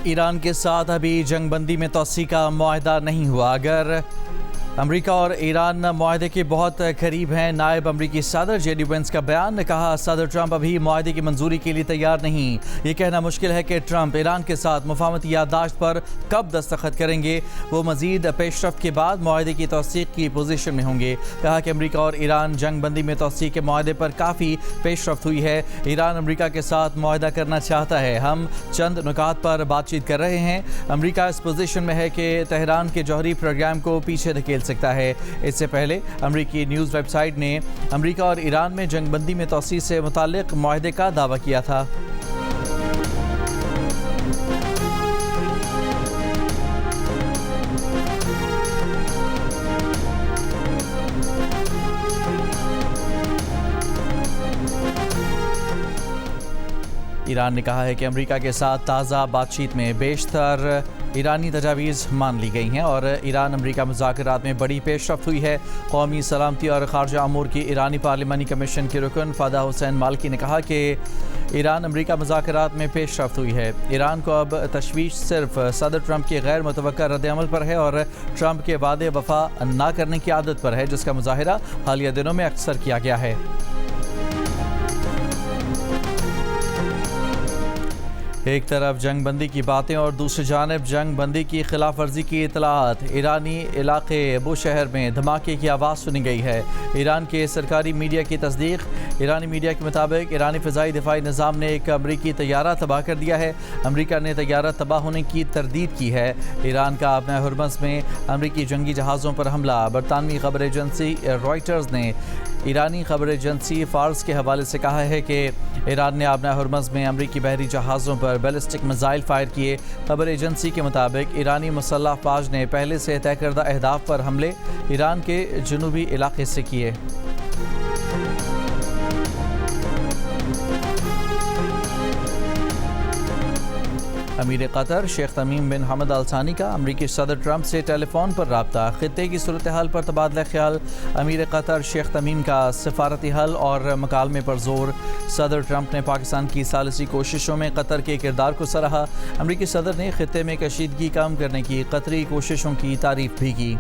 Iran के साथ अभी जंगबंदी में तोसी का मुआहदा नहीं हुआ। अगर अमेरिका और ईरान मुआहदे के बहुत करीब हैं। नायब अमरीकी सदर जेडी वेंस का बयान, कहा सदर ट्रंप अभी मुआहदे की मंजूरी के लिए तैयार नहीं। ये कहना मुश्किल है कि ट्रंप ईरान के साथ मुफाहमती याददाश्त पर कब दस्तखत करेंगे। वो मजीद पेशरफ्त के बाद मुआहदे की तौसीक की पोजीशन में होंगे। कहा कि अमेरिका और ईरान जंगबंदी में तौसीक के मुआहदे पर काफ़ी पेशरफ्त हुई है। ईरान अमेरिका के साथ मुआहदा करना चाहता है। हम चंद नुकात पर बातचीत कर रहे हैं। अमेरिका इस पोजीशन में है कि तेहरान के जौहरी प्रोग्राम को पीछे धकेल सकता है। इससे पहले अमेरिकी न्यूज़ वेबसाइट ने अमेरिका और ईरान में जंगबंदी में तौसीक से मुताल्लिक मुआहदे का दावा किया था। ईरान ने कहा है कि अमेरिका के साथ ताज़ा बातचीत में बेशतर ईरानी तजावीज़ मान ली गई हैं और ईरान अमेरिका मुज़ाकरात में बड़ी पेशरफ्त हुई है। कौमी सलामती और ख़ारजा अमूर की ईरानी पार्लिमानी कमीशन के रुकन फ़ादा हुसैन मालिकी ने कहा कि ईरान अमेरिका मुज़ाकरात में पेशरफ्त हुई है। ईरान को अब तशवीश सिर्फ सदर ट्रंप के गैर मुतवक्का रद्द-ए-अमल पर है और ट्रंप के वादे वफ़ा ना करने की आदत पर है, जिसका मुज़ाहिरा हालिया दिनों में अक्सर किया गया है। एक तरफ जंगबंदी की बातें और दूसरी जानिब जंगबंदी की खिलाफ वर्जी की इतलात। ईरानी इलाके बुशहर में धमाके की आवाज़ सुनी गई है। ईरान के सरकारी मीडिया की तस्दीक। ईरानी मीडिया के मुताबिक ईरानी फ़िज़ाई दिफाई निज़ाम ने एक अमरीकी तैयारा तबाह कर दिया है। अमरीका ने तैयारा तबाह होने की तरदीद की है। ईरान का अपना हुर्मज़ में अमरीकी जंगी जहाज़ों पर हमला। बरतानवी खबर एजेंसी रॉयटर्स ने ईरानी खबर एजेंसी फार्स के हवाले से कहा है कि ईरान ने अपना हुर्मज़ में अमरीकी बहरी जहाज़ों पर बैलिस्टिक मिसाइल फायर किए। खबर एजेंसी के मुताबिक ईरानी मुसल्लह फ़ौज ने पहले से तय करदा अहदाफ पर हमले ईरान के जनूबी इलाके से किए। अमीर कतर शेख तमीम बिन हमद अल थानी का अमरीकी सदर ट्रंप से टेलीफोन पर रब्ता। खित्ते की सूरत हाल पर तबादला ख्याल। अमीर कतर शेख तमीम का सफारती हल और मकालमे पर जोर। सदर ट्रंप ने पाकिस्तान की सालिसी कोशिशों में कतर के किरदार को सराहा। अमरीकी सदर ने खित्ते में कशीदगी कम करने की कतरी कोशिशों की तारीफ भी की।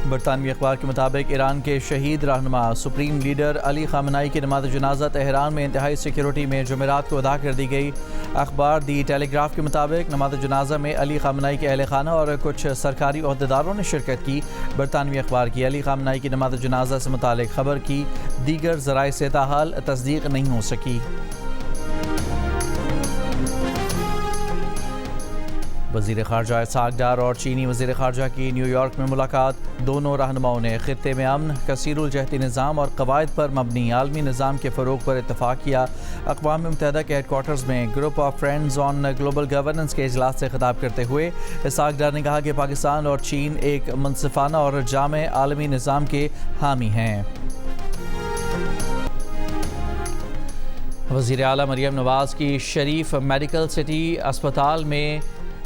बरतानवी अखबार के मुताबिक ईरान के शहीद रहनुमा सुप्रीम लीडर अली खामनाई की नमाज जनाजा तेहरान में इंतहाई सिक्योरिटी में जुमेरात को अदा कर दी गई। अखबार दी टेलीग्राफ के मुताबिक नमाज जनाजा में अली खामनाई के अहल खाना और कुछ सरकारी ओहदेदारों ने शिरकत की। बरतानवी अखबार की अली खामनाई की नमाज जनाजा से मुतालिक खबर की दीगर ज़राए से ताहाल तस्दीक नहीं हो सकी। वज़ीर ख़ारजा इसहाक़ डार और चीनी वज़ीर ख़ारजा की न्यूयॉर्क में मुलाकात। दोनों रहनुमाओं ने ख़ित्ते में अमन, कसीरुल जहती निज़ाम और कवायद पर मबनी आलमी निज़ाम के फ़रोग़ पर इत्तफ़ाक़ किया। अक़वाम मुत्तहिदा के हेडक्वार्टर्स में group of friends on global governance के इजलास से ख़िताब करते हुए इसहाक़ डार ने कहा कि पाकिस्तान और चीन एक मुनसिफ़ाना और जामे आलमी निज़ाम के हामी हैं। वज़ीर आला मरियम नवाज़ की शरीफ मेडिकल सिटी अस्पताल में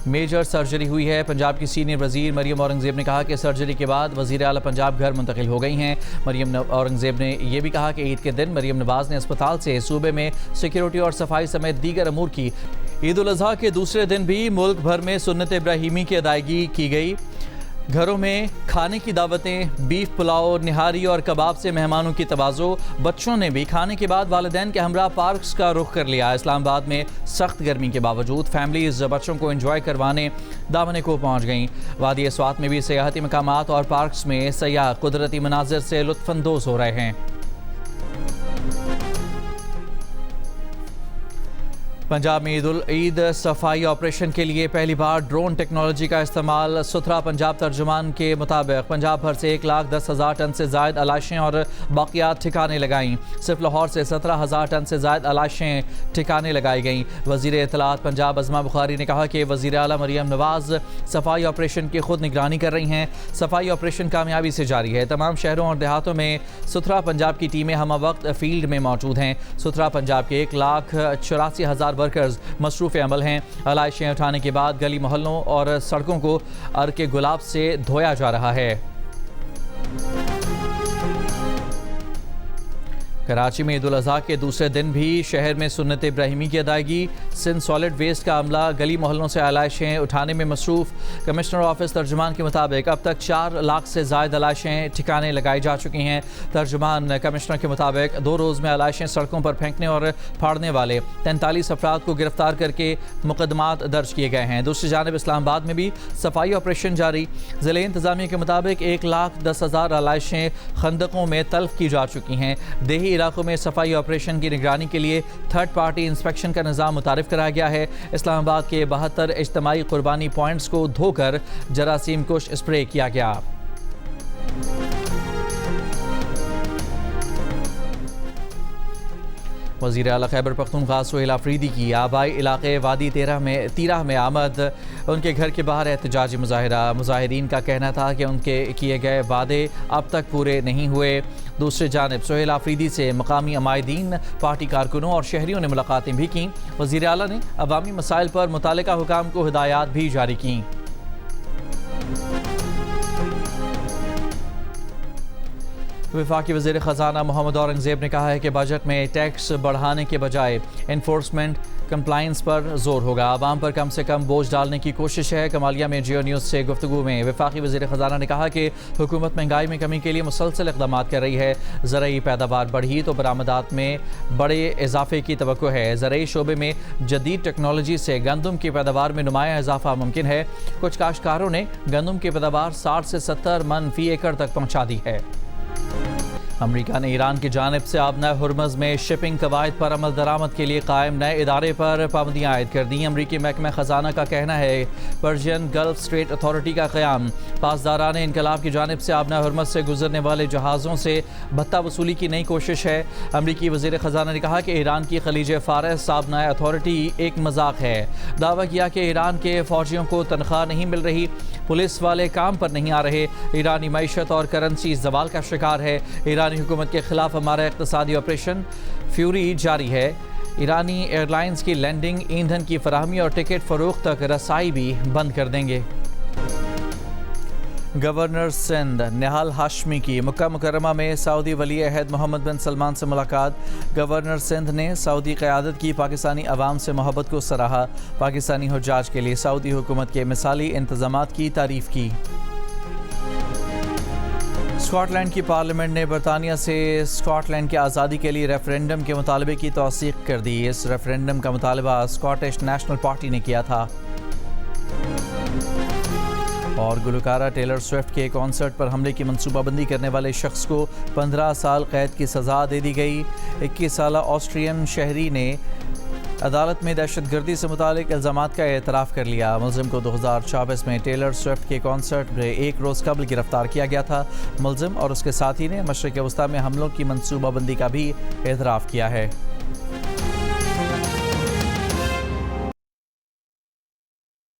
मेजर सर्जरी हुई है। पंजाब की सीनियर वज़ीर मरियम औरंगज़ेब ने कहा कि सर्जरी के बाद वज़ीर आला पंजाब घर मुंतकिल हो गई हैं। मरियम औरंगज़ेब ने यह भी कहा कि ईद के दिन मरियम नवाज़ ने अस्पताल से सूबे में सिक्योरिटी और सफाई समेत दीगर अमूर की। ईद उल अज़हा के दूसरे दिन भी मुल्क भर में सुन्नत इब्राहीमी की अदायगी की गई। घरों में खाने की दावतें, बीफ पुलाव, निहारी और कबाब से मेहमानों की तवाज़ो। बच्चों ने भी खाने के बाद वालिदैन के हमरा पार्क्स का रुख कर लिया। इस्लामाबाद में सख्त गर्मी के बावजूद फैमिलीज बच्चों को एंजॉय करवाने दामने को पहुँच गईं। वादी स्वात में भी सियाहती मकामात और पार्क्स में सयाह कुदरती मनाजिर से लुत्फ़अंदोज़ हो रहे हैं। पंजाब में ईद सफाई ऑपरेशन के लिए पहली बार ड्रोन टेक्नोलॉजी का इस्तेमाल। सुथरा पंजाब तर्जुमान के मुताबिक पंजाब भर से 1,10,000 टन से ज़ायद अलाशें और बाक़ियात ठिकाने लगाईं। सिर्फ लाहौर से 17,000 टन से ज़ायद अलाशें ठिकाने लगाई गईं। वज़ीर इत्तलात पंजाब अज़मा बुखारी ने कहा कि वज़ीर आला मरियम नवाज़ सफाई ऑपरेशन की खुद निगरानी कर रही हैं। सफाई ऑपरेशन कामयाबी से जारी है। तमाम शहरों और देहातों में सुथरा पंजाब की टीमें हम वक्त फील्ड में मौजूद हैं। सुथरा पंजाब के 1,84,000 वर्कर्स मसरूफ़ अमल हैं। अलाइशें उठाने के बाद गली मोहल्लों और सड़कों को अर्के गुलाब से धोया जा रहा है। कराची में ईद उल अज़हा के दूसरे दिन भी शहर में सुन्नत इब्राहिमी की अदायगी। सिंध सॉलिड वेस्ट का अमला गली मोहल्लों से आलाइशें उठाने में मसरूफ़। कमिश्नर ऑफिस तर्जुमान के मुताबिक अब तक 4 लाख से ज़ायद आलाइशें ठिकाने लगाई जा चुकी हैं। तर्जुमान कमिश्नर के मुताबिक 2 रोज़ में आलाइशें सड़कों पर फेंकने और फाड़ने वाले 43 अफराद को गिरफ्तार करके मुकदमात दर्ज किए गए हैं। दूसरी जानिब इस्लामाबाद में भी सफाई ऑपरेशन जारी। ज़िले इंतज़ामिया के मुताबिक 1,10,000 आलाइशें खंदकों में तल्फ की जा चुकी हैं। देही इलाकों में सफाई ऑपरेशन की निगरानी के लिए थर्ड पार्टी इंस्पेक्शन का निज़ाम मुतारिफ कराया गया है। इस्लामाबाद के 72 इज्तमाई कुर्बानी पॉइंट्स को धोकर जरासीम कुश स्प्रे किया गया। वज़ीर आला खैबर पख्तूनख्वा सुहेल आफरीदी की आबाई इलाके वादी तीराह में आमद। उनके घर के बाहर एहतजाजी मुजाहिरा। मुजाहिरीन का कहना था कि उनके किए गए वादे अब तक पूरे नहीं हुए। दूसरी जानिब सुहेल आफरीदी से मकामी अमायदीन, पार्टी कारकुनों और शहरियों ने मुलाकातें भी कीं। वज़ीर आला ने अवामी मसाइल पर मुतालिका हुकाम को हिदायत भी जारी कीं। वफाकी वज़ीर ख़जाना मोहम्मद औरंगज़ेब ने कहा है कि बजट में टैक्स बढ़ाने के बजाय इन्फोर्समेंट कंप्लाइंस पर जोर होगा। आवाम पर कम से कम बोझ डालने की कोशिश है। कमालिया में जियो न्यूज़ से गुफ्तगू में वफाकी वज़ीर ख़जाना ने कहा कि हुकूमत महंगाई में कमी के लिए मुसलसल इक़दाम कर रही है। ज़रई पैदावार बढ़ी तो बरामदात में बड़े इजाफे की तवक्को है। ज़रई शोबे में जदीद टेक्नोलॉजी से गंदम की पैदावार में नुमाया इजाफा मुमकिन है। कुछ काश्तकारों ने गंदम की पैदावार 60 से 70 मन फ़ी एकड़ तक पहुँचा दी है। अमरीका ने ईरान की जानिब से आबना हुर्मज़ में शिपिंग कवायद पर अमल दरामद के लिए कायम नए इदारे पर पाबंदियाँ आयद कर दी। अमरीकी महकमा ख़जाना का कहना है पर्शियन गल्फ स्ट्रेट अथॉरिटी का क़याम पासदारान इनकलाब की जानिब से आबना हुर्मज़ से गुजरने वाले जहाज़ों से भत्ता वसूली की नई कोशिश है। अमरीकी वज़ीर ख़जाना ने कहा कि ईरान की खलीज फ़ारस आबना अथॉरिटी एक मजाक है। दावा किया कि ईरान के फ़ौजियों को तनख्वाह नहीं मिल रही, पुलिस वाले काम पर नहीं आ रहे। ईरानी मईशत और करेंसी जवाल का शिकार है। ईरानी हुकूमत के खिलाफ हमारा इक़्तिसादी ऑपरेशन फ्यूरी जारी है। ईरानी एयरलाइंस की लैंडिंग, ईंधन की फराहमी और टिकट फ़रोख्त तक रसाई भी बंद कर देंगे। गवर्नर सिंध निहाल हाशमी की मक्का मुकर्रमा में सऊदी वली अहद मोहम्मद बिन सलमान से मुलाकात। गवर्नर सिंध ने सऊदी क़यादत की पाकिस्तानी अवाम से मोहब्बत को सराहा। पाकिस्तानी हुज्जाज के लिए सऊदी हुकूमत के मिसाली इंतज़ामात की तारीफ़ की। स्कॉटलैंड की पार्लियामेंट ने बरतानिया से स्कॉटलैंड की आज़ादी के लिए रेफरेंडम के मुतालबे की तौसीक़ कर दी। इस रेफरेंडम का मुतालबा स्कॉटिश नेशनल पार्टी ने किया था। और गुलकारा टेलर स्विफ्ट के कॉन्सर्ट पर हमले की मनसूबाबंदी करने वाले शख्स को 15 साल कैद की सज़ा दे दी गई। 21 साल ऑस्ट्रियन शहरी ने अदालत में दहशतगर्दी से मुतालिक इल्ज़ामात का एतराफ़ कर लिया। मुलज़िम को 2024 में टेलर स्विफ्ट के कॉन्सर्ट में एक रोज़ कबल गिरफ्तार किया गया था। मुलज़िम और उसके साथी ने मशरिक़ वस्ता में हमलों की मनसूबाबंदी का भी एतराफ़ किया है।